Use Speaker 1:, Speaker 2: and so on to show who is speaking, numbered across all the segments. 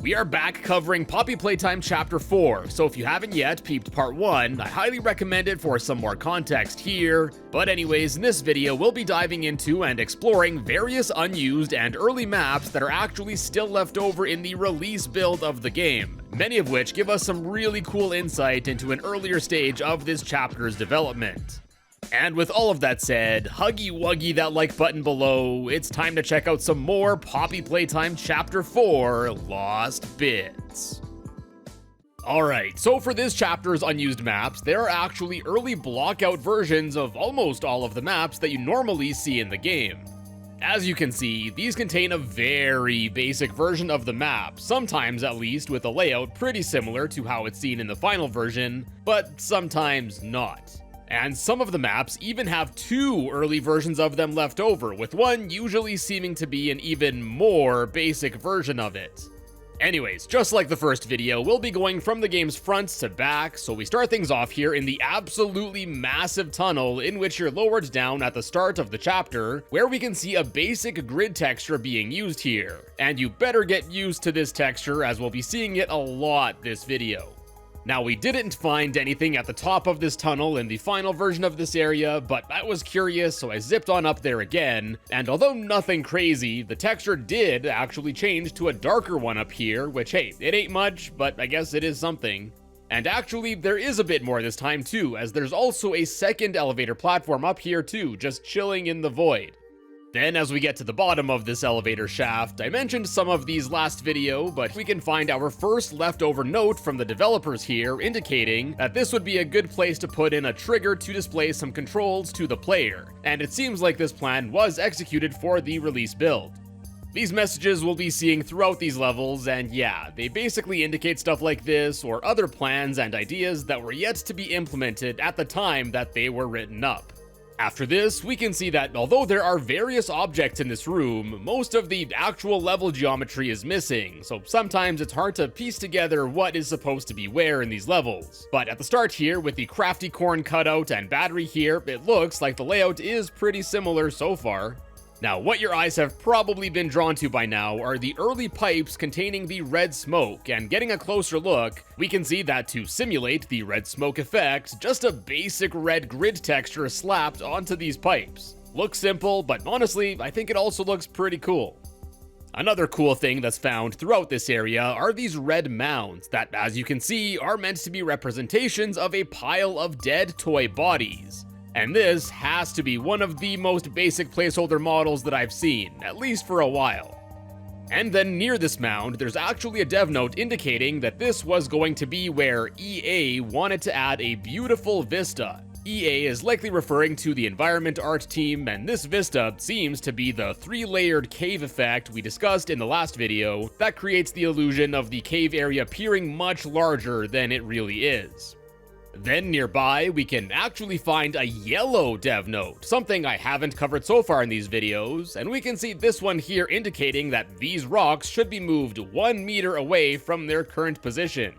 Speaker 1: We are back covering Poppy Playtime Chapter 4, so if you haven't yet peeped Part 1, I highly recommend it for some more context here. But anyways, in this video we'll be diving into and exploring various unused and early maps that are actually still left over in the release build of the game, many of which give us some really cool insight into an earlier stage of this chapter's development. And with all of that said, huggy wuggy that like button below, it's time to check out some more Poppy Playtime Chapter 4 Lost Bits. Alright, so for this chapter's unused maps, there are actually early blockout versions of almost all of the maps that you normally see in the game. As you can see, these contain a very basic version of the map, sometimes at least with a layout pretty similar to how it's seen in the final version, but sometimes not. And some of the maps even have two early versions of them left over, with one usually seeming to be an even more basic version of it. Anyways, just like the first video, we'll be going from the game's front to back, so we start things off here in the absolutely massive tunnel in which you're lowered down at the start of the chapter, where we can see a basic grid texture being used here. And you better get used to this texture as we'll be seeing it a lot this video. Now, we didn't find anything at the top of this tunnel in the final version of this area, but I was curious, so I zipped on up there again, and although nothing crazy, the texture did actually change to a darker one up here, which hey, it ain't much, but I guess it is something. And actually, there is a bit more this time too, as there's also a second elevator platform up here too, just chilling in the void. Then as we get to the bottom of this elevator shaft, I mentioned some of these last video, but we can find our first leftover note from the developers here indicating that this would be a good place to put in a trigger to display some controls to the player, and it seems like this plan was executed for the release build. These messages we'll be seeing throughout these levels, and yeah, they basically indicate stuff like this or other plans and ideas that were yet to be implemented at the time that they were written up. After this, we can see that although there are various objects in this room, most of the actual level geometry is missing, so sometimes it's hard to piece together what is supposed to be where in these levels. But at the start here, with the crafty corn cutout and battery here, it looks like the layout is pretty similar so far. Now, what your eyes have probably been drawn to by now are the early pipes containing the red smoke, and getting a closer look, we can see that to simulate the red smoke effect, just a basic red grid texture is slapped onto these pipes. Looks simple, but honestly, I think it also looks pretty cool. Another cool thing that's found throughout this area are these red mounds that, as you can see, are meant to be representations of a pile of dead toy bodies. And this has to be one of the most basic placeholder models that I've seen, at least for a while. And then near this mound, there's actually a dev note indicating that this was going to be where EA wanted to add a beautiful vista. EA is likely referring to the environment art team, and this vista seems to be the three-layered cave effect we discussed in the last video that creates the illusion of the cave area appearing much larger than it really is. Then nearby, we can actually find a yellow dev note, something I haven't covered so far in these videos, and we can see this one here indicating that these rocks should be moved 1 meter away from their current position.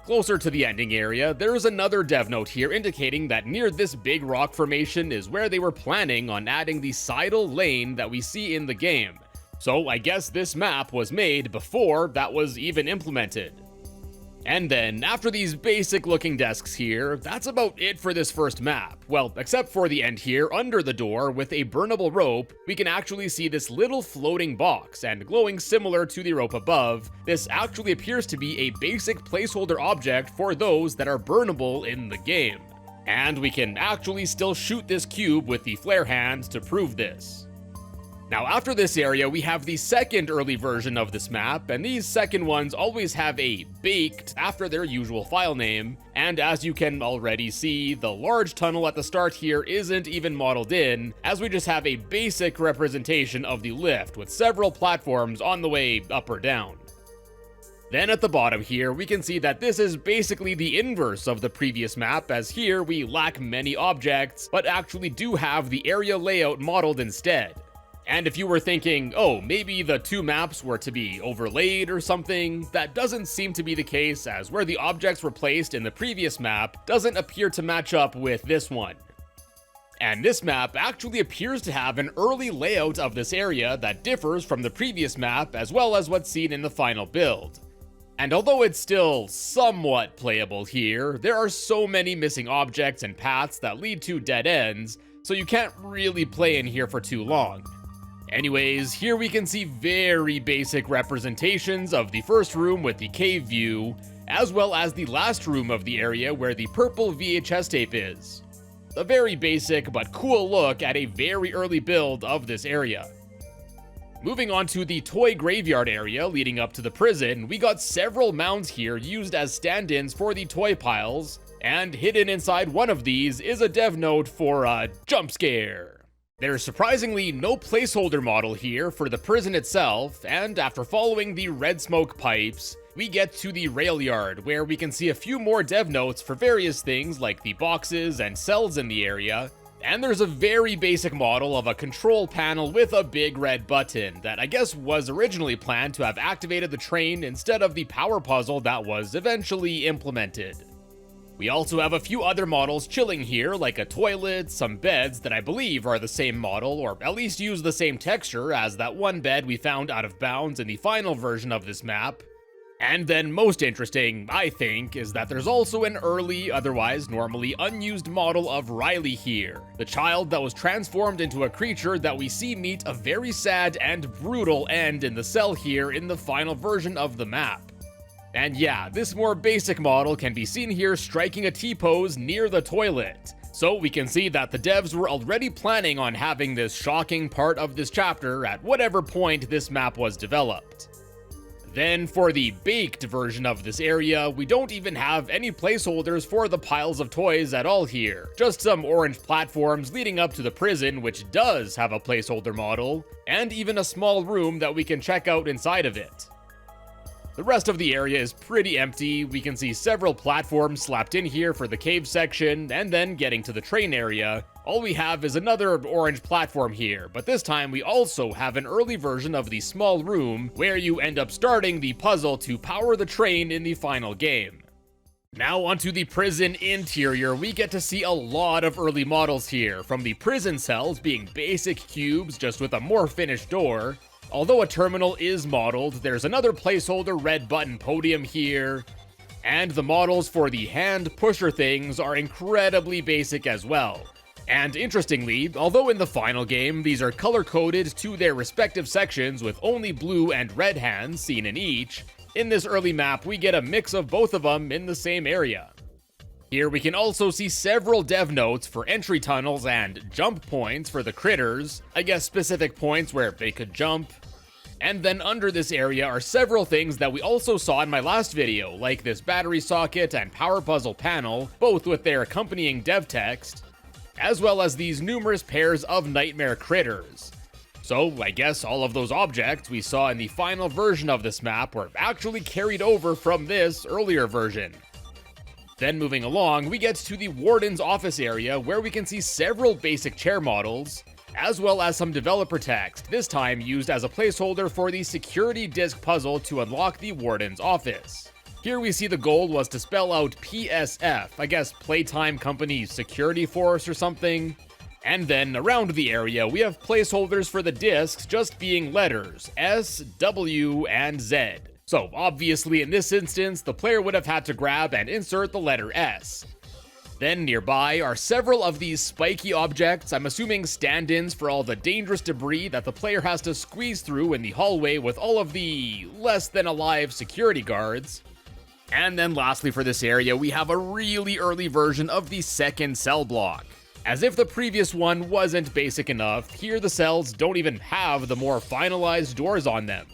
Speaker 1: Closer to the ending area, there is another dev note here indicating that near this big rock formation is where they were planning on adding the sidle lane that we see in the game. So I guess this map was made before that was even implemented. And then, after these basic looking desks here, that's about it for this first map. Well, except for the end here, under the door, with a burnable rope, we can actually see this little floating box, and glowing similar to the rope above, this actually appears to be a basic placeholder object for those that are burnable in the game. And we can actually still shoot this cube with the flare hand to prove this. Now, after this area, we have the second early version of this map, and these second ones always have a baked after their usual file name, and as you can already see, the large tunnel at the start here isn't even modeled in, as we just have a basic representation of the lift with several platforms on the way up or down. Then at the bottom here, we can see that this is basically the inverse of the previous map, as here we lack many objects, but actually do have the area layout modeled instead. And if you were thinking, oh, maybe the two maps were to be overlaid or something, that doesn't seem to be the case, as where the objects were placed in the previous map doesn't appear to match up with this one. And this map actually appears to have an early layout of this area that differs from the previous map as well as what's seen in the final build. And although it's still somewhat playable here, there are so many missing objects and paths that lead to dead ends, so you can't really play in here for too long. Anyways, here we can see very basic representations of the first room with the cave view, as well as the last room of the area where the purple VHS tape is. A very basic but cool look at a very early build of this area. Moving on to the toy graveyard area leading up to the prison, we got several mounds here used as stand-ins for the toy piles, and hidden inside one of these is a dev note for a jump scare. There's surprisingly no placeholder model here for the prison itself, and after following the red smoke pipes, we get to the rail yard, where we can see a few more dev notes for various things like the boxes and cells in the area, and there's a very basic model of a control panel with a big red button that I guess was originally planned to have activated the train instead of the power puzzle that was eventually implemented. We also have a few other models chilling here, like a toilet, some beds that I believe are the same model, or at least use the same texture as that one bed we found out of bounds in the final version of this map. And then most interesting, I think, is that there's also an early, otherwise normally unused model of Riley here, the child that was transformed into a creature that we see meet a very sad and brutal end in the cell here in the final version of the map. And yeah, this more basic model can be seen here striking a T-pose near the toilet. So we can see that the devs were already planning on having this shocking part of this chapter at whatever point this map was developed. Then for the baked version of this area, we don't even have any placeholders for the piles of toys at all here. Just some orange platforms leading up to the prison, which does have a placeholder model, and even a small room that we can check out inside of it. The rest of the area is pretty empty. We can see several platforms slapped in here for the cave section, and then getting to the train area, all we have is another orange platform here, but this time we also have an early version of the small room where you end up starting the puzzle to power the train in the final game. Now onto the prison interior, we get to see a lot of early models here, from the prison cells being basic cubes just with a more finished door. Although a terminal is modeled, there's another placeholder red button podium here, and the models for the hand pusher things are incredibly basic as well. And interestingly, although in the final game these are color-coded to their respective sections with only blue and red hands seen in each, in this early map we get a mix of both of them in the same area. Here we can also see several dev notes for entry tunnels and jump points for the critters, I guess specific points where they could jump. And then under this area are several things that we also saw in my last video, like this battery socket and power puzzle panel, both with their accompanying dev text, as well as these numerous pairs of nightmare critters. So I guess all of those objects we saw in the final version of this map were actually carried over from this earlier version. Then moving along, we get to the warden's office area where we can see several basic chair models, as well as some developer text, this time used as a placeholder for the security disc puzzle to unlock the warden's office. Here we see the goal was to spell out PSF, I guess Playtime Company Security Force or something. And then around the area we have placeholders for the discs just being letters, S, W, and Z. So obviously in this instance, the player would have had to grab and insert the letter S. Then nearby are several of these spiky objects, I'm assuming stand-ins for all the dangerous debris that the player has to squeeze through in the hallway with all of the less than alive security guards. And then lastly for this area, we have a really early version of the second cell block. As if the previous one wasn't basic enough, here the cells don't even have the more finalized doors on them.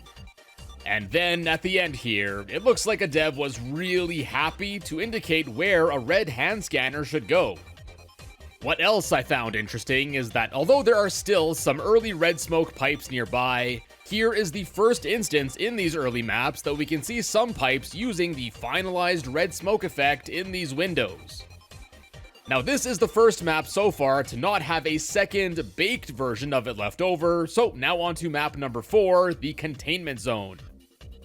Speaker 1: And then at the end here, it looks like a dev was really happy to indicate where a red hand scanner should go. What else I found interesting is that although there are still some early red smoke pipes nearby, here is the first instance in these early maps that we can see some pipes using the finalized red smoke effect in these windows. Now this is the first map so far to not have a second baked version of it left over, so now on to map number 4, the Containment Zone.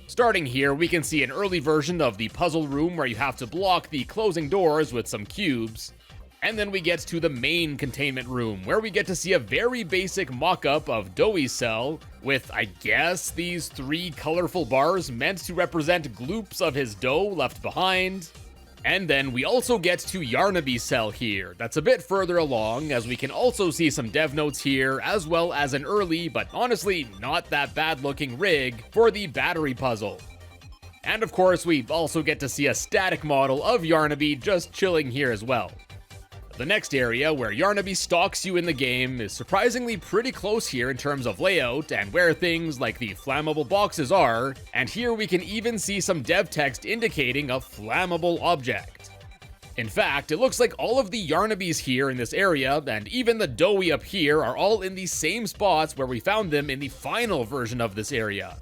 Speaker 1: Starting here, we can see an early version of the puzzle room where you have to block the closing doors with some cubes. And then we get to the main containment room, where we get to see a very basic mock-up of Doughy's cell, with, I guess, these 3 colorful bars meant to represent gloops of his dough left behind. And then we also get to Yarnaby's cell here, that's a bit further along, as we can also see some dev notes here, as well as an early, but honestly not that bad looking rig for the battery puzzle. And of course, we also get to see a static model of Yarnaby just chilling here as well. The next area, where Yarnaby stalks you in the game, is surprisingly pretty close here in terms of layout and where things like the flammable boxes are, and here we can even see some dev text indicating a flammable object. In fact, it looks like all of the Yarnabys here in this area, and even the Doughy up here, are all in the same spots where we found them in the final version of this area.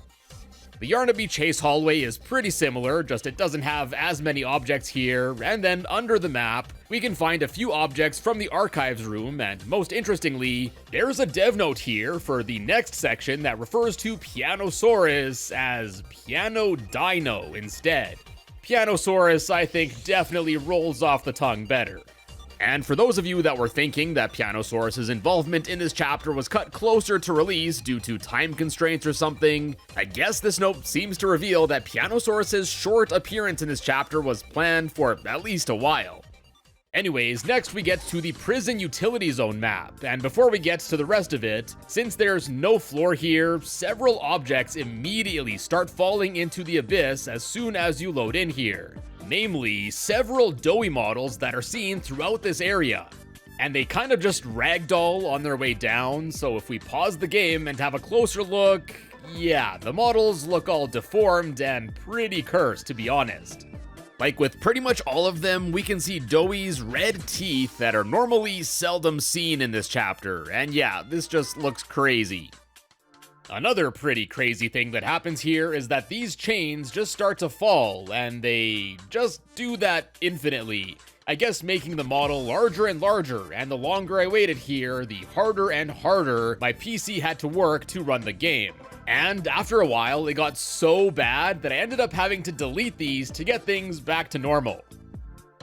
Speaker 1: The Yarnaby chase hallway is pretty similar, just it doesn't have as many objects here, and then under the map, we can find a few objects from the archives room, and most interestingly, there's a dev note here for the next section that refers to Pianosaurus as Piano Dino instead. Pianosaurus, I think, definitely rolls off the tongue better. And for those of you that were thinking that Pianosaurus's involvement in this chapter was cut closer to release due to time constraints or something, I guess this note seems to reveal that Pianosaurus's short appearance in this chapter was planned for at least a while. Anyways, next we get to the prison utility zone map, and before we get to the rest of it, since there's no floor here, several objects immediately start falling into the abyss as soon as you load in here. Namely, several Doughy models that are seen throughout this area. And they kind of just ragdoll on their way down, so if we pause the game and have a closer look, yeah, the models look all deformed and pretty cursed, to be honest. Like with pretty much all of them, we can see Doughy's red teeth that are normally seldom seen in this chapter, and yeah, this just looks crazy. Another pretty crazy thing that happens here is that these chains just start to fall, and they just do that infinitely. I guess making the model larger and larger, and the longer I waited here, the harder and harder my PC had to work to run the game. And after a while, it got so bad that I ended up having to delete these to get things back to normal.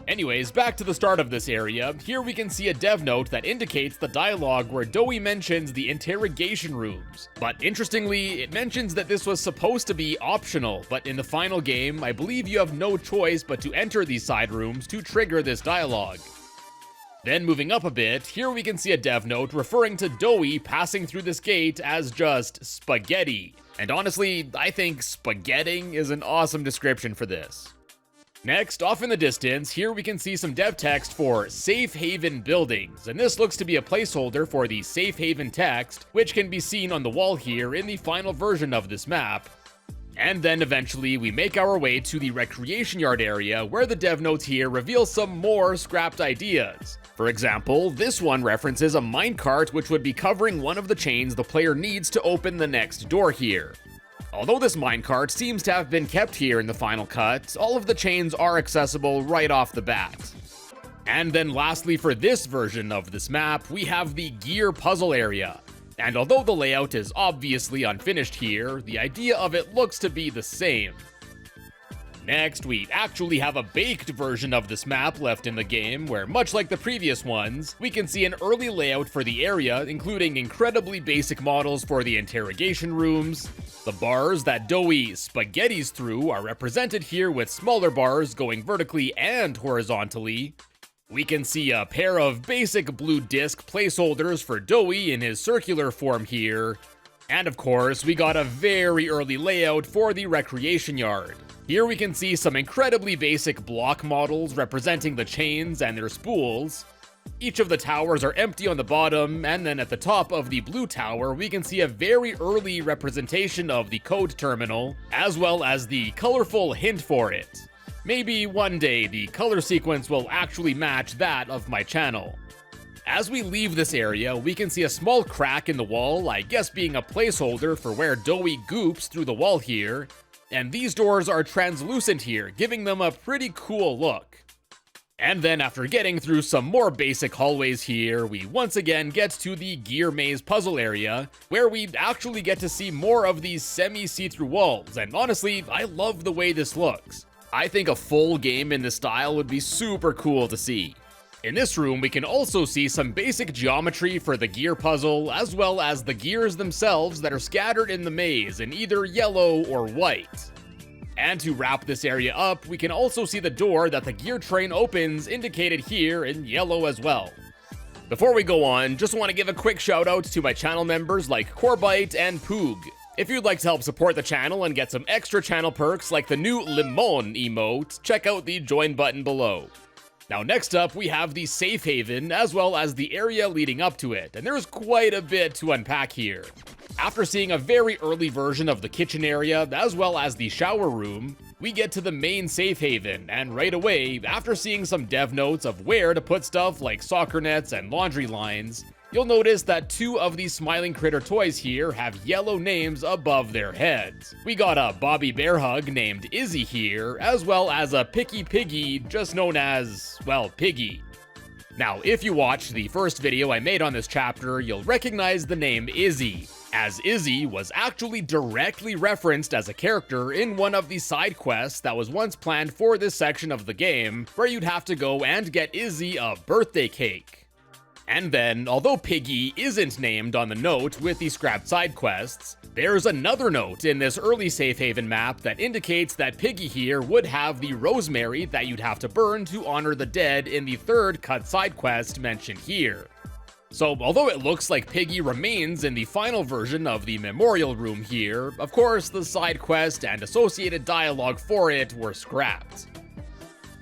Speaker 1: Anyways, back to the start of this area, here we can see a dev note that indicates the dialogue where Doughy mentions the interrogation rooms. But interestingly, it mentions that this was supposed to be optional, but in the final game, I believe you have no choice but to enter these side rooms to trigger this dialogue. Then moving up a bit, here we can see a dev note referring to Doughy passing through this gate as just spaghetti. And honestly, I think spaghetting is an awesome description for this. Next, off in the distance, here we can see some dev text for Safe Haven Buildings, and this looks to be a placeholder for the Safe Haven text, which can be seen on the wall here in the final version of this map. And then eventually we make our way to the recreation yard area, where the dev notes here reveal some more scrapped ideas. For example, this one references a minecart which would be covering one of the chains the player needs to open the next door here. Although this minecart seems to have been kept here in the final cut, all of the chains are accessible right off the bat. And then lastly, for this version of this map, we have the gear puzzle area. And although the layout is obviously unfinished here, the idea of it looks to be the same. Next, we actually have a baked version of this map left in the game, where much like the previous ones, we can see an early layout for the area, including incredibly basic models for the interrogation rooms. The bars that Doughy spaghettis through are represented here with smaller bars going vertically and horizontally. We can see a pair of basic blue disc placeholders for Doughy in his circular form here. And of course, we got a very early layout for the recreation yard. Here we can see some incredibly basic block models representing the chains and their spools. Each of the towers are empty on the bottom, and then at the top of the blue tower, we can see a very early representation of the code terminal, as well as the colorful hint for it. Maybe one day the color sequence will actually match that of my channel. As we leave this area, we can see a small crack in the wall, I guess being a placeholder for where Doughy goops through the wall here. And these doors are translucent here, giving them a pretty cool look. And then after getting through some more basic hallways here, we once again get to the gear maze puzzle area, where we actually get to see more of these semi-see-through walls, and honestly, I love the way this looks. I think a full game in this style would be super cool to see. In this room, we can also see some basic geometry for the gear puzzle, as well as the gears themselves that are scattered in the maze in either yellow or white. And to wrap this area up, we can also see the door that the gear train opens, indicated here in yellow as well. Before we go on, just want to give a quick shout out to my channel members like Corbite and Poog. If you'd like to help support the channel and get some extra channel perks like the new Limon emote, check out the join button below. Now next up, we have the safe haven, as well as the area leading up to it, and there's quite a bit to unpack here. After seeing a very early version of the kitchen area, as well as the shower room, we get to the main safe haven, and right away, after seeing some dev notes of where to put stuff like soccer nets and laundry lines, you'll notice that 2 of these smiling critter toys here have yellow names above their heads. We got a Bobby Bear Hug named Izzy here, as well as a Picky Piggy, just known as, well, Piggy. Now, if you watched the first video I made on this chapter, you'll recognize the name Izzy, as Izzy was actually directly referenced as a character in one of the side quests that was once planned for this section of the game, where you'd have to go and get Izzy a birthday cake. And then, although Piggy isn't named on the note with the scrapped side quests, there's another note in this early safe haven map that indicates that Piggy here would have the rosemary that you'd have to burn to honor the dead in the 3rd cut side quest mentioned here. So, although it looks like Piggy remains in the final version of the memorial room here, of course the side quest and associated dialogue for it were scrapped.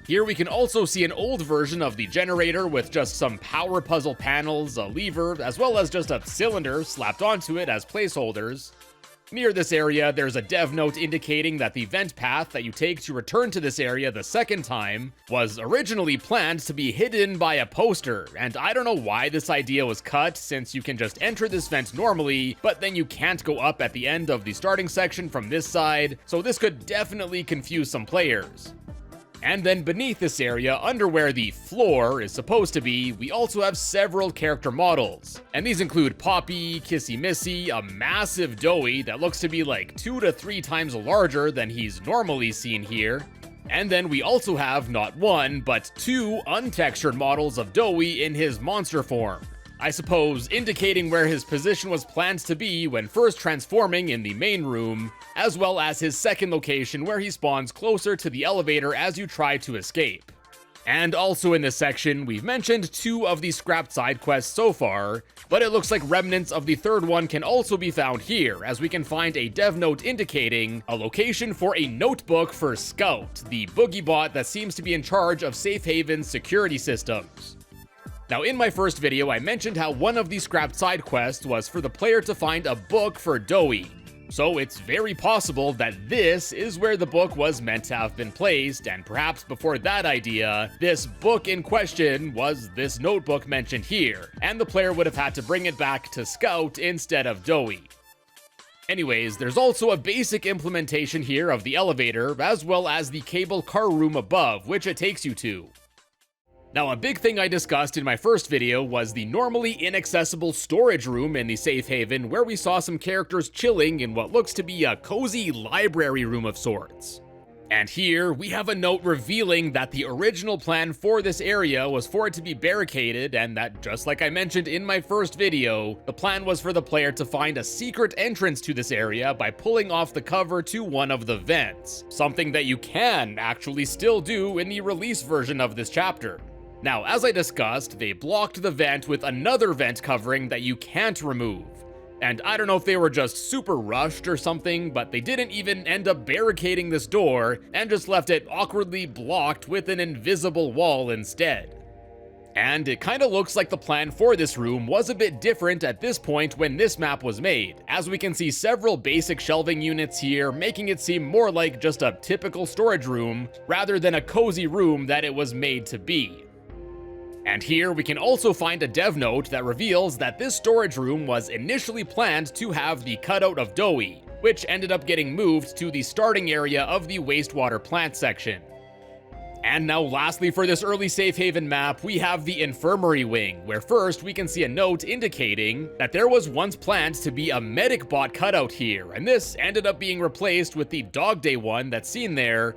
Speaker 1: Here we can also see an old version of the generator with just some power puzzle panels, a lever, as well as just a cylinder slapped onto it as placeholders. Near this area, there's a dev note indicating that the vent path that you take to return to this area the second time was originally planned to be hidden by a poster, and I don't know why this idea was cut, since you can just enter this vent normally, but then you can't go up at the end of the starting section from this side, so this could definitely confuse some players. And then beneath this area, under where the floor is supposed to be, we also have several character models. And these include Poppy, Kissy Missy, a massive Doughy that looks to be like 2 to 3 times larger than he's normally seen here. And then we also have not 1, but 2 untextured models of Doughy in his monster form. I suppose indicating where his position was planned to be when first transforming in the main room, as well as his second location where he spawns closer to the elevator as you try to escape. And also in this section, we've mentioned 2 of the scrapped side quests so far, but it looks like remnants of the 3rd one can also be found here, as we can find a dev note indicating a location for a notebook for Scout, the boogie bot that seems to be in charge of Safe Haven's security systems. Now, in my first video, I mentioned how one of the scrapped side quests was for the player to find a book for Doughy. So it's very possible that this is where the book was meant to have been placed, and perhaps before that idea, this book in question was this notebook mentioned here, and the player would have had to bring it back to Scout instead of Doughy. Anyways, there's also a basic implementation here of the elevator, as well as the cable car room above, which it takes you to. Now, a big thing I discussed in my first video was the normally inaccessible storage room in the safe haven, where we saw some characters chilling in what looks to be a cozy library room of sorts. And here, we have a note revealing that the original plan for this area was for it to be barricaded, and that, just like I mentioned in my first video, the plan was for the player to find a secret entrance to this area by pulling off the cover to one of the vents, something that you can actually still do in the release version of this chapter. Now, as I discussed, they blocked the vent with another vent covering that you can't remove. And I don't know if they were just super rushed or something, but they didn't even end up barricading this door and just left it awkwardly blocked with an invisible wall instead. And it kinda looks like the plan for this room was a bit different at this point when this map was made, as we can see several basic shelving units here, making it seem more like just a typical storage room rather than a cozy room that it was made to be. And here we can also find a dev note that reveals that this storage room was initially planned to have the cutout of Doughy, which ended up getting moved to the starting area of the wastewater plant section. And now lastly for this early safe haven map, we have the infirmary wing, where first we can see a note indicating that there was once planned to be a medic bot cutout here, and this ended up being replaced with the Dog Day one that's seen there.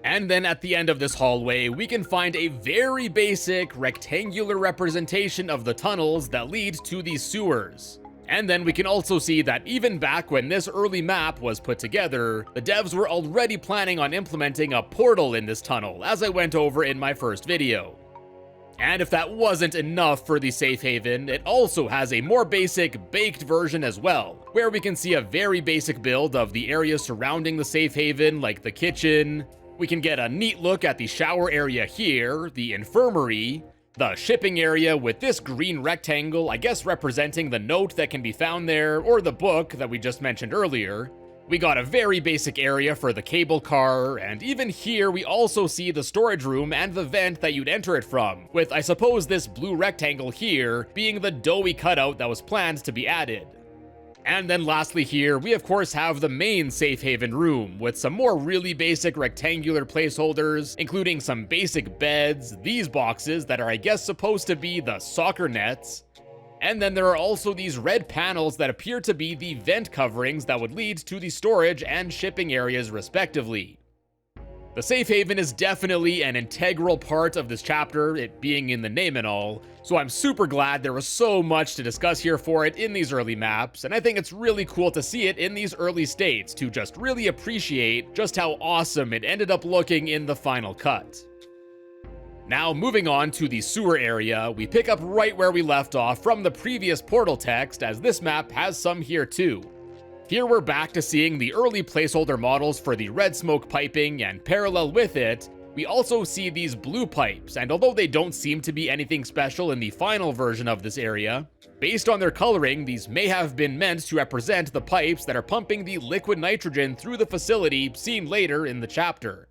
Speaker 1: And then at the end of this hallway, we can find a very basic rectangular representation of the tunnels that lead to these sewers. And then we can also see that even back when this early map was put together, the devs were already planning on implementing a portal in this tunnel, as I went over in my first video. And if that wasn't enough for the safe haven, it also has a more basic baked version as well, where we can see a very basic build of the area surrounding the safe haven, like the kitchen. We can get a neat look at the shower area here, the infirmary, the shipping area with this green rectangle, I guess representing the note that can be found there, or the book that we just mentioned earlier. We got a very basic area for the cable car, and even here we also see the storage room and the vent that you'd enter it from, with I suppose this blue rectangle here being the doughy cutout that was planned to be added. And then lastly here, we of course have the main safe haven room, with some more really basic rectangular placeholders, including some basic beds, these boxes that are I guess supposed to be the soccer nets, and then there are also these red panels that appear to be the vent coverings that would lead to the storage and shipping areas respectively. The safe haven is definitely an integral part of this chapter, it being in the name and all, so I'm super glad there was so much to discuss here for it in these early maps, and I think it's really cool to see it in these early states to just really appreciate just how awesome it ended up looking in the final cut. Now moving on to the sewer area, we pick up right where we left off from the previous portal text, as this map has some here too. Here we're back to seeing the early placeholder models for the red smoke piping, and parallel with it, we also see these blue pipes, and although they don't seem to be anything special in the final version of this area, based on their coloring, these may have been meant to represent the pipes that are pumping the liquid nitrogen through the facility seen later in the chapter.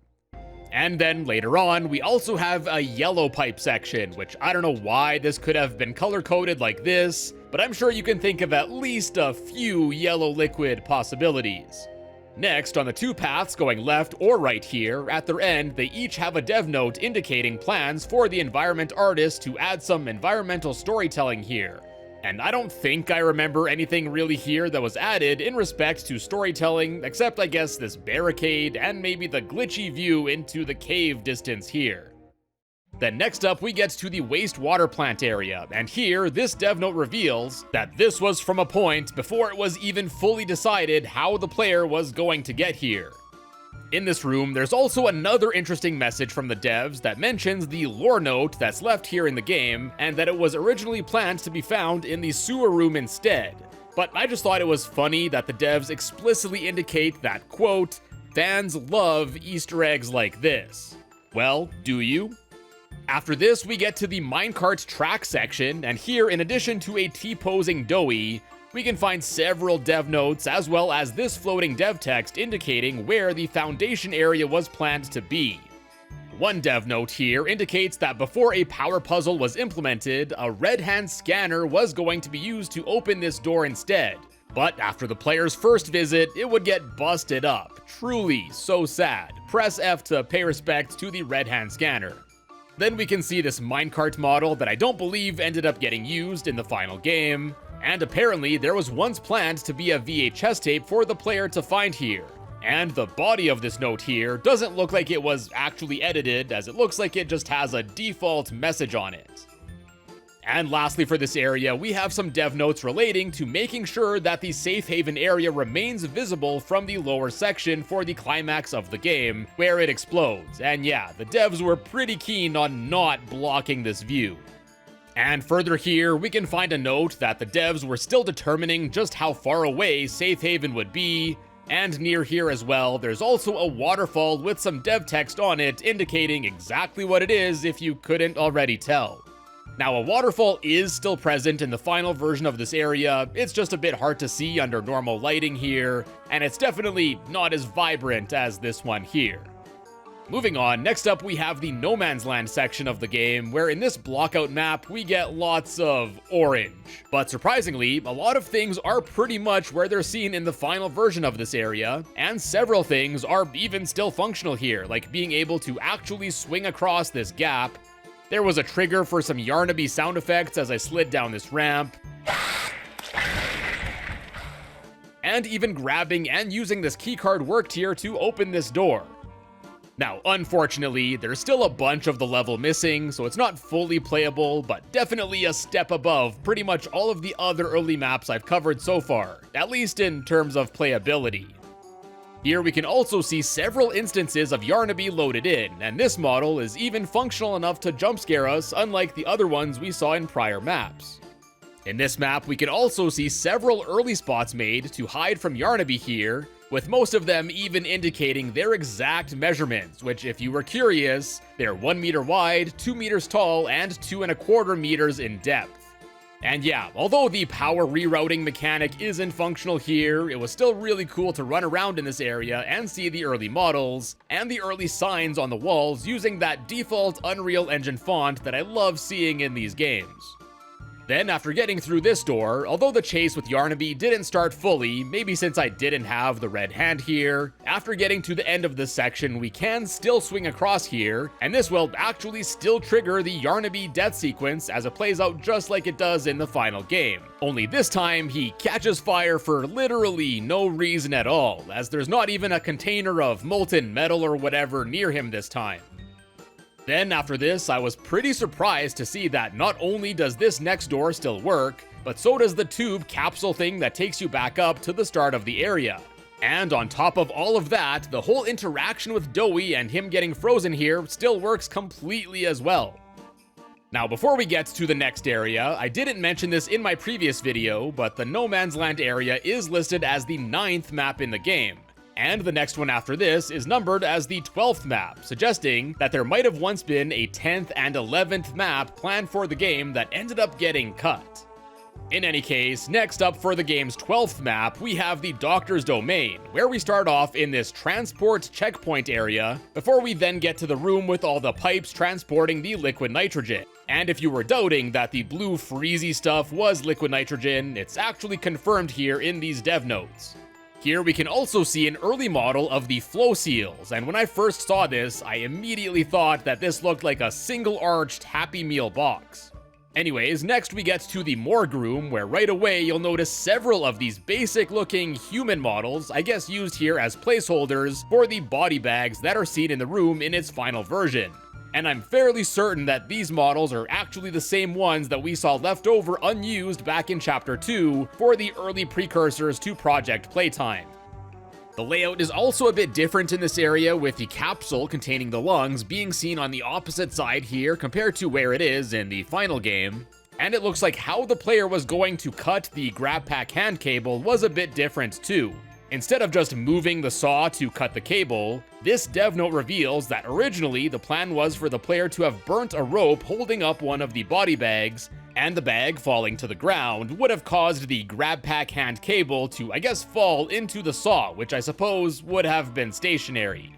Speaker 1: And then later on, we also have a yellow pipe section, which I don't know why this could have been color-coded like this, but I'm sure you can think of at least a few yellow liquid possibilities. Next, on the two paths going left or right here, at their end, they each have a dev note indicating plans for the environment artist to add some environmental storytelling here. And I don't think I remember anything really here that was added in respect to storytelling, except I guess this barricade and maybe the glitchy view into the cave distance here. Then next up we get to the wastewater plant area, and here this dev note reveals that this was from a point before it was even fully decided how the player was going to get here. In this room, there's also another interesting message from the devs that mentions the lore note that's left here in the game, and that it was originally planned to be found in the sewer room instead. But I just thought it was funny that the devs explicitly indicate that, quote, fans love Easter eggs like this. Well, do you? After this, we get to the minecart track section, and here, in addition to a T-posing doughy, we can find several dev notes as well as this floating dev text indicating where the foundation area was planned to be. One dev note here indicates that before a power puzzle was implemented, a red hand scanner was going to be used to open this door instead. But after the player's first visit, it would get busted up. Truly so sad. Press F to pay respect to the red hand scanner. Then we can see this minecart model that I don't believe ended up getting used in the final game. And apparently there was once planned to be a VHS tape for the player to find here. And the body of this note here doesn't look like it was actually edited, as it looks like it just has a default message on it. And lastly for this area, we have some dev notes relating to making sure that the safe haven area remains visible from the lower section for the climax of the game, where it explodes. And yeah, the devs were pretty keen on not blocking this view. And further here, we can find a note that the devs were still determining just how far away safe haven would be, and near here as well, there's also a waterfall with some dev text on it indicating exactly what it is if you couldn't already tell. Now, a waterfall is still present in the final version of this area, it's just a bit hard to see under normal lighting here, and it's definitely not as vibrant as this one here. Moving on, next up we have the No Man's Land section of the game, where in this blockout map we get lots of orange. But surprisingly, a lot of things are pretty much where they're seen in the final version of this area, and several things are even still functional here, like being able to actually swing across this gap. There was a trigger for some Yarnaby sound effects as I slid down this ramp, and even grabbing and using this keycard worked here to open this door. Now, unfortunately, there's still a bunch of the level missing, so it's not fully playable, but definitely a step above pretty much all of the other early maps I've covered so far, at least in terms of playability. Here we can also see several instances of Yarnaby loaded in, and this model is even functional enough to jump scare us, unlike the other ones we saw in prior maps. In this map, we can also see several early spots made to hide from Yarnaby here, with most of them even indicating their exact measurements, which, if you were curious, they're 1 meter wide, 2 meters tall, and 2¼ meters in depth. And yeah, although the power rerouting mechanic isn't functional here, it was still really cool to run around in this area and see the early models, and the early signs on the walls using that default Unreal Engine font that I love seeing in these games. Then, after getting through this door, although the chase with Yarnaby didn't start fully, maybe since I didn't have the red hand here, after getting to the end of this section, we can still swing across here, and this will actually still trigger the Yarnaby death sequence as it plays out just like it does in the final game. Only this time, he catches fire for literally no reason at all, as there's not even a container of molten metal or whatever near him this time. Then after this, I was pretty surprised to see that not only does this next door still work, but so does the tube capsule thing that takes you back up to the start of the area. And on top of all of that, the whole interaction with Doughy and him getting frozen here still works completely as well. Now, before we get to the next area, I didn't mention this in my previous video, but the No Man's Land area is listed as the 9th map in the game. And the next one after this is numbered as the 12th map, suggesting that there might have once been a 10th and 11th map planned for the game that ended up getting cut. In any case, next up for the game's 12th map, we have the Doctor's Domain, where we start off in this transport checkpoint area, before we then get to the room with all the pipes transporting the liquid nitrogen. And if you were doubting that the blue freezy stuff was liquid nitrogen, it's actually confirmed here in these dev notes. Here we can also see an early model of the flow seals, and when I first saw this, I immediately thought that this looked like a single-arched Happy Meal box. Anyways, next we get to the morgue room, where right away you'll notice several of these basic-looking human models, I guess used here as placeholders for the body bags that are seen in the room in its final version. And I'm fairly certain that these models are actually the same ones that we saw left over unused back in Chapter 2 for the early precursors to Project Playtime. The layout is also a bit different in this area, with the capsule containing the lungs being seen on the opposite side here compared to where it is in the final game. And it looks like how the player was going to cut the grab pack hand cable was a bit different too. Instead of just moving the saw to cut the cable, this dev note reveals that originally the plan was for the player to have burnt a rope holding up one of the body bags, and the bag falling to the ground would have caused the grab pack hand cable to, I guess, fall into the saw, which I suppose would have been stationary.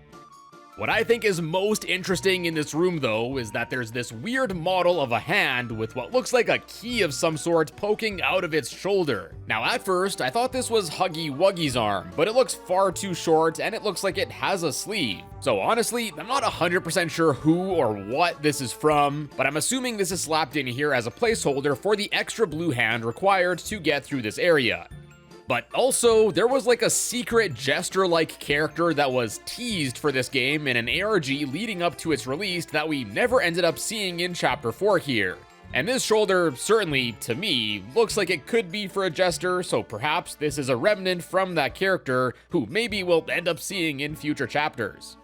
Speaker 1: What I think is most interesting in this room, though, is that there's this weird model of a hand with what looks like a key of some sort poking out of its shoulder. Now, at first, I thought this was Huggy Wuggy's arm, but it looks far too short and it looks like it has a sleeve. So honestly, I'm not 100% sure who or what this is from, but I'm assuming this is slapped in here as a placeholder for the extra blue hand required to get through this area. But also, there was like a secret jester-like character that was teased for this game in an ARG leading up to its release that we never ended up seeing in Chapter 4 here. And this shoulder, certainly, to me, looks like it could be for a jester, so perhaps this is a remnant from that character who maybe we'll end up seeing in future chapters.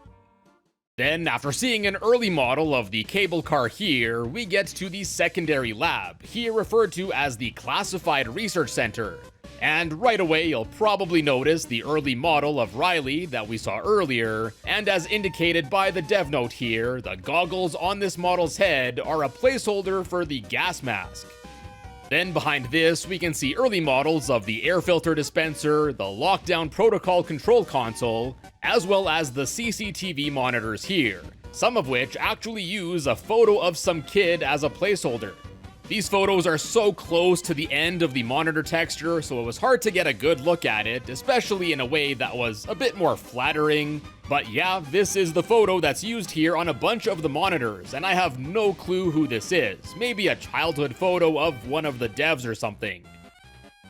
Speaker 1: Then, after seeing an early model of the cable car here, we get to the secondary lab, here referred to as the Classified Research Center. And right away, you'll probably notice the early model of Riley that we saw earlier, and as indicated by the dev note here, the goggles on this model's head are a placeholder for the gas mask. Then behind this, we can see early models of the air filter dispenser, the lockdown protocol control console, as well as the CCTV monitors here, some of which actually use a photo of some kid as a placeholder. These photos are so close to the end of the monitor texture, so it was hard to get a good look at it, especially in a way that was a bit more flattering. But yeah, this is the photo that's used here on a bunch of the monitors, and I have no clue who this is. Maybe a childhood photo of one of the devs or something.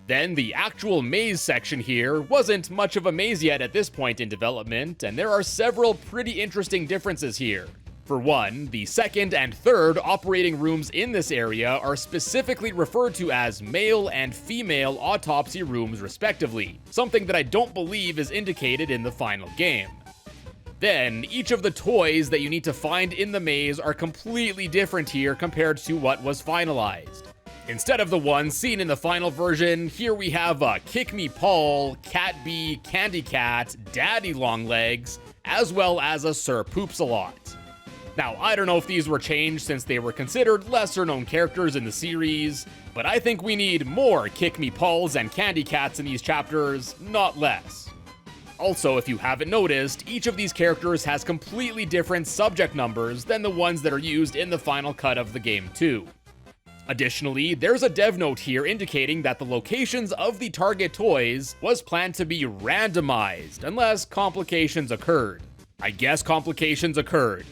Speaker 1: Then the actual maze section here wasn't much of a maze yet at this point in development, and there are several pretty interesting differences here. For one, the second and third operating rooms in this area are specifically referred to as male and female autopsy rooms respectively, something that I don't believe is indicated in the final game. Then, each of the toys that you need to find in the maze are completely different here compared to what was finalized. Instead of the ones seen in the final version, here we have a Kick Me Paul, Cat Bee, Candy Cat, Daddy Longlegs, as well as a Sir Poops-a-Lot. Now, I don't know if these were changed since they were considered lesser-known characters in the series, but I think we need more Kick Me Pauls and Candy Cats in these chapters, not less. Also, if you haven't noticed, each of these characters has completely different subject numbers than the ones that are used in the final cut of the game too. Additionally, there's a dev note here indicating that the locations of the target toys was planned to be randomized unless complications occurred. I guess complications occurred.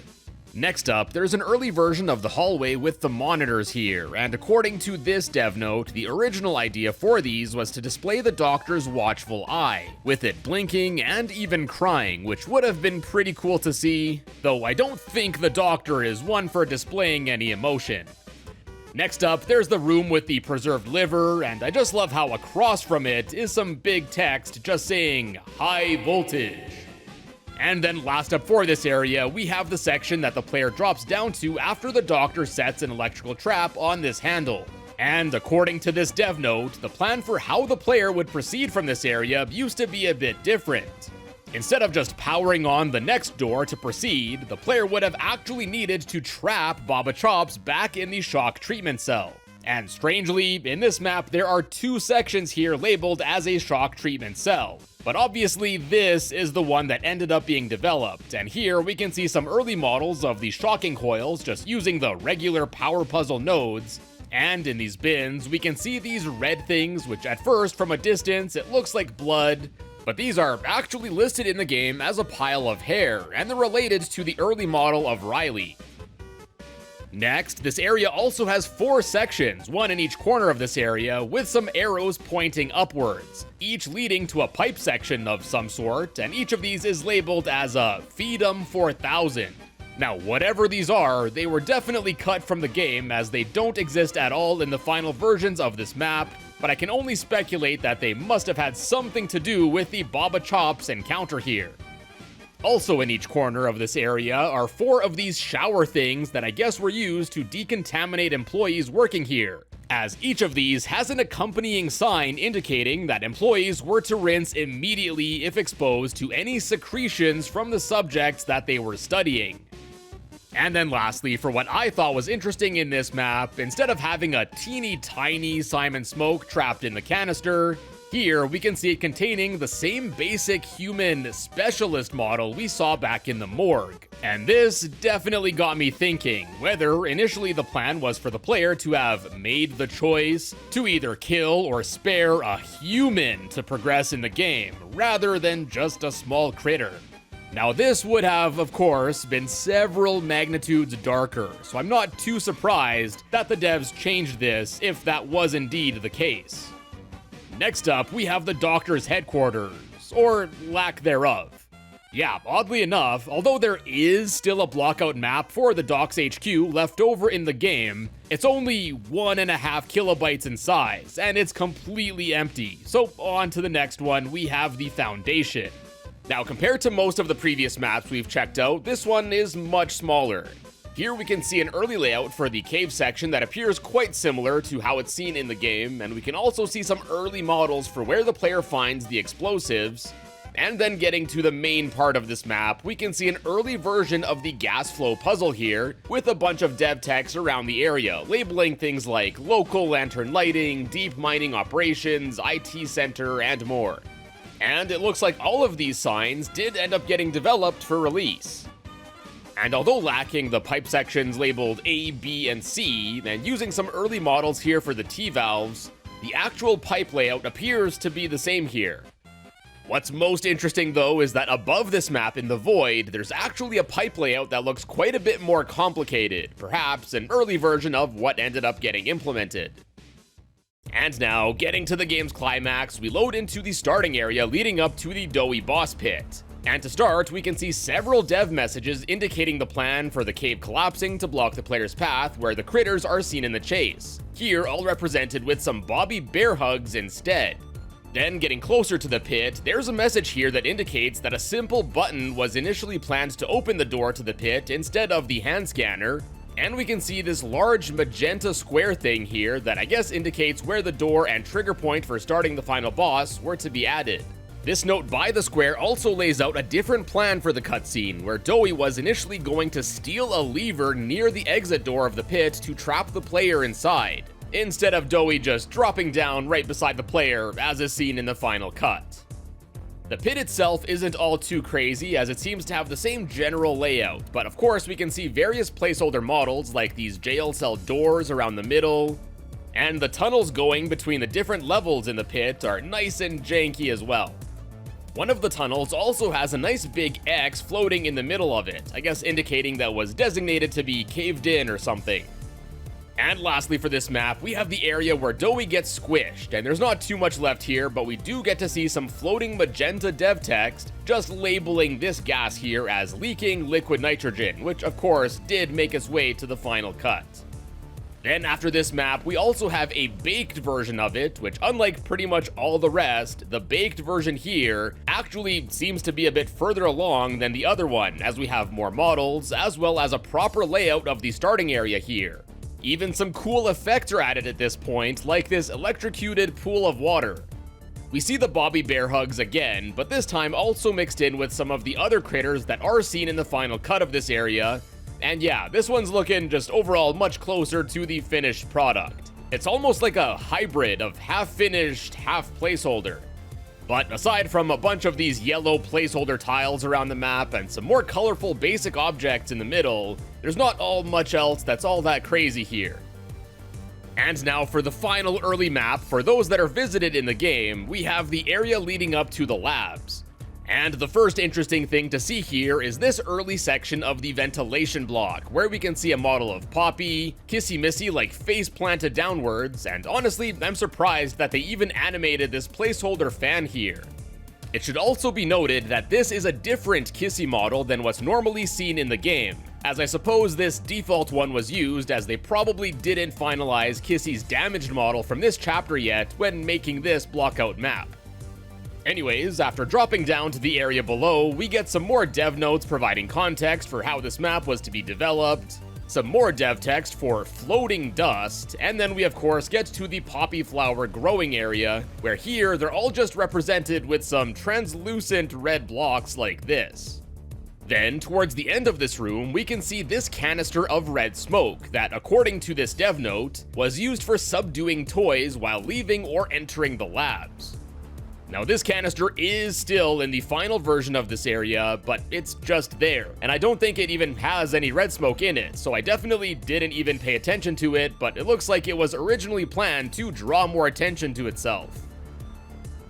Speaker 1: Next up, there's an early version of the hallway with the monitors here, and according to this dev note, the original idea for these was to display the doctor's watchful eye, with it blinking and even crying, which would have been pretty cool to see, though I don't think the doctor is one for displaying any emotion. Next up, there's the room with the preserved liver, and I just love how across from it is some big text just saying, high voltage. And then last up for this area, we have the section that the player drops down to after the doctor sets an electrical trap on this handle. And according to this dev note, the plan for how the player would proceed from this area used to be a bit different. Instead of just powering on the next door to proceed, the player would have actually needed to trap Baba Chops back in the shock treatment cell. And strangely, in this map, there are two sections here labeled as a shock treatment cell. But obviously, this is the one that ended up being developed, and here we can see some early models of the shocking coils just using the regular power puzzle nodes. And in these bins, we can see these red things, which at first, from a distance, it looks like blood, but these are actually listed in the game as a pile of hair, and they're related to the early model of Riley. Next, this area also has 4 sections, one in each corner of this area, with some arrows pointing upwards, each leading to a pipe section of some sort, and each of these is labeled as a Feed 'em 4000. Now, whatever these are, they were definitely cut from the game as they don't exist at all in the final versions of this map, but I can only speculate that they must have had something to do with the Baba Chops encounter here. Also in each corner of this area are 4 of these shower things that I guess were used to decontaminate employees working here, as each of these has an accompanying sign indicating that employees were to rinse immediately if exposed to any secretions from the subjects that they were studying. And then lastly, for what I thought was interesting in this map, instead of having a teeny tiny Simon Smoke trapped in the canister, here we can see it containing the same basic human specialist model we saw back in the morgue. And this definitely got me thinking whether initially the plan was for the player to have made the choice to either kill or spare a human to progress in the game, rather than just a small critter. Now this would have, of course, been several magnitudes darker, so I'm not too surprised that the devs changed this if that was indeed the case. Next up, we have the Doctor's headquarters, or lack thereof. Yeah, oddly enough, although there is still a blockout map for the Doc's HQ left over in the game, it's only 1.5 kilobytes in size, and it's completely empty. So on to the next one, we have the Foundation. Now, compared to most of the previous maps we've checked out, this one is much smaller. Here we can see an early layout for the cave section that appears quite similar to how it's seen in the game, and we can also see some early models for where the player finds the explosives. And then getting to the main part of this map, we can see an early version of the gas flow puzzle here, with a bunch of dev text around the area, labeling things like local lantern lighting, deep mining operations, IT center, and more. And it looks like all of these signs did end up getting developed for release. And although lacking the pipe sections labeled A, B, and C, and using some early models here for the T-valves, the actual pipe layout appears to be the same here. What's most interesting though is that above this map in the void, there's actually a pipe layout that looks quite a bit more complicated, perhaps an early version of what ended up getting implemented. And now, getting to the game's climax, we load into the starting area leading up to the doughy boss pit. And to start, we can see several dev messages indicating the plan for the cave collapsing to block the player's path where the critters are seen in the chase, here all represented with some Poppy bear hugs instead. Then, getting closer to the pit, there's a message here that indicates that a simple button was initially planned to open the door to the pit instead of the hand scanner, and we can see this large magenta square thing here that I guess indicates where the door and trigger point for starting the final boss were to be added. This note by the square also lays out a different plan for the cutscene, where Doughy was initially going to steal a lever near the exit door of the pit to trap the player inside, instead of Doughy just dropping down right beside the player as is seen in the final cut. The pit itself isn't all too crazy, as it seems to have the same general layout, but of course we can see various placeholder models like these jail cell doors around the middle, and the tunnels going between the different levels in the pit are nice and janky as well. One of the tunnels also has a nice big X floating in the middle of it, I guess indicating that it was designated to be caved in or something. And lastly for this map, we have the area where Doughy gets squished, and there's not too much left here, but we do get to see some floating magenta dev text just labeling this gas here as leaking liquid nitrogen, which of course did make its way to the final cut. Then after this map, we also have a baked version of it, which unlike pretty much all the rest, the baked version here actually seems to be a bit further along than the other one, as we have more models, as well as a proper layout of the starting area here. Even some cool effects are added at this point, like this electrocuted pool of water. We see the Poppy bear hugs again, but this time also mixed in with some of the other critters that are seen in the final cut of this area. And yeah, this one's looking just overall much closer to the finished product. It's almost like a hybrid of half-finished, half-placeholder. But aside from a bunch of these yellow placeholder tiles around the map and some more colorful basic objects in the middle, there's not all much else that's all that crazy here. And now for the final early map, for those that are visited in the game, we have the area leading up to the labs. And the first interesting thing to see here is this early section of the ventilation block, where we can see a model of Poppy, kissy-missy like face planted downwards, and honestly, I'm surprised that they even animated this placeholder fan here. It should also be noted that this is a different Kissy model than what's normally seen in the game, as I suppose this default one was used as they probably didn't finalize Kissy's damaged model from this chapter yet when making this blockout map. Anyways, after dropping down to the area below, we get some more dev notes providing context for how this map was to be developed, some more dev text for floating dust, and then we of course get to the poppy flower growing area, where here they're all just represented with some translucent red blocks like this. Then, towards the end of this room, we can see this canister of red smoke that, according to this dev note, was used for subduing toys while leaving or entering the labs. Now this canister is still in the final version of this area, but it's just there, and I don't think it even has any red smoke in it, so I definitely didn't even pay attention to it, but it looks like it was originally planned to draw more attention to itself.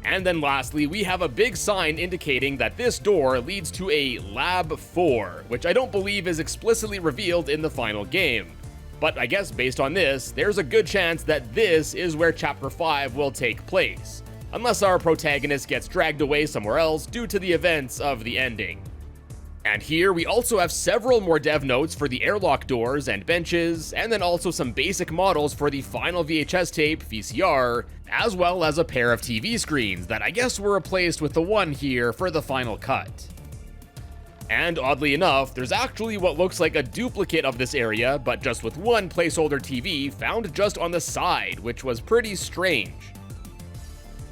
Speaker 1: And then lastly, we have a big sign indicating that this door leads to a Lab 4, which I don't believe is explicitly revealed in the final game. But I guess based on this, there's a good chance that this is where Chapter 5 will take place, unless our protagonist gets dragged away somewhere else due to the events of the ending. And here we also have several more dev notes for the airlock doors and benches, and then also some basic models for the final VHS tape, VCR, as well as a pair of TV screens that I guess were replaced with the one here for the final cut. And oddly enough, there's actually what looks like a duplicate of this area, but just with one placeholder TV found just on the side, which was pretty strange.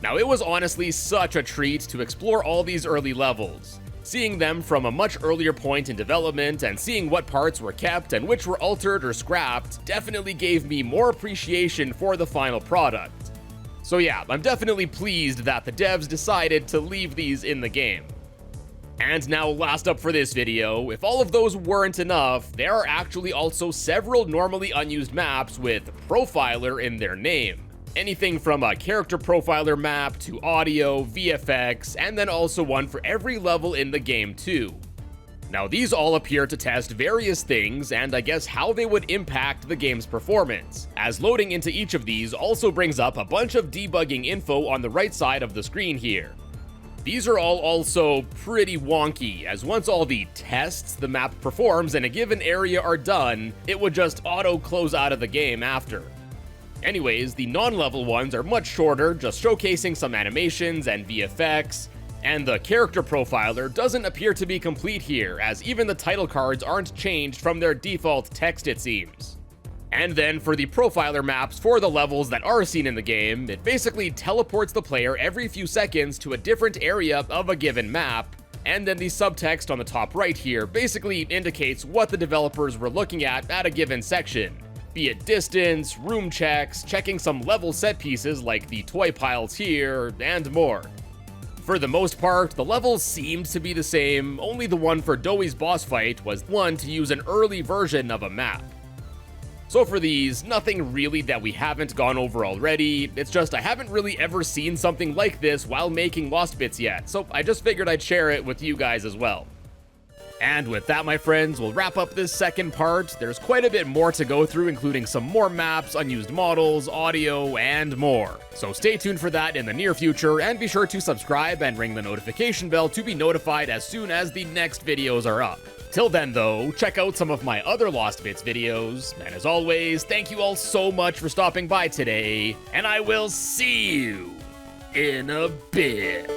Speaker 1: Now it was honestly such a treat to explore all these early levels. Seeing them from a much earlier point in development and seeing what parts were kept and which were altered or scrapped definitely gave me more appreciation for the final product. So yeah, I'm definitely pleased that the devs decided to leave these in the game. And now last up for this video, if all of those weren't enough, there are actually also several normally unused maps with Profiler in their name. Anything from a character profiler map to audio, VFX, and then also one for every level in the game too. Now, these all appear to test various things and I guess how they would impact the game's performance, as loading into each of these also brings up a bunch of debugging info on the right side of the screen here. These are all also pretty wonky, as once all the tests the map performs in a given area are done, it would just auto-close out of the game after. Anyways, the non-level ones are much shorter, just showcasing some animations and VFX, and the character profiler doesn't appear to be complete here, as even the title cards aren't changed from their default text it seems. And then for the profiler maps for the levels that are seen in the game, it basically teleports the player every few seconds to a different area of a given map, and then the subtext on the top right here basically indicates what the developers were looking at a given section, be it distance, room checks, checking some level set pieces like the toy piles here, and more. For the most part, the levels seemed to be the same, only the one for Doey's boss fight was one to use an early version of a map. So for these, nothing really that we haven't gone over already, it's just I haven't really ever seen something like this while making Lost Bits yet, so I just figured I'd share it with you guys as well. And with that, my friends, we'll wrap up this second part. There's quite a bit more to go through, including some more maps, unused models, audio, and more. So stay tuned for that in the near future, and be sure to subscribe and ring the notification bell to be notified as soon as the next videos are up. Till then though, check out some of my other Lost Bits videos, and as always, thank you all so much for stopping by today, and I will see you in a bit.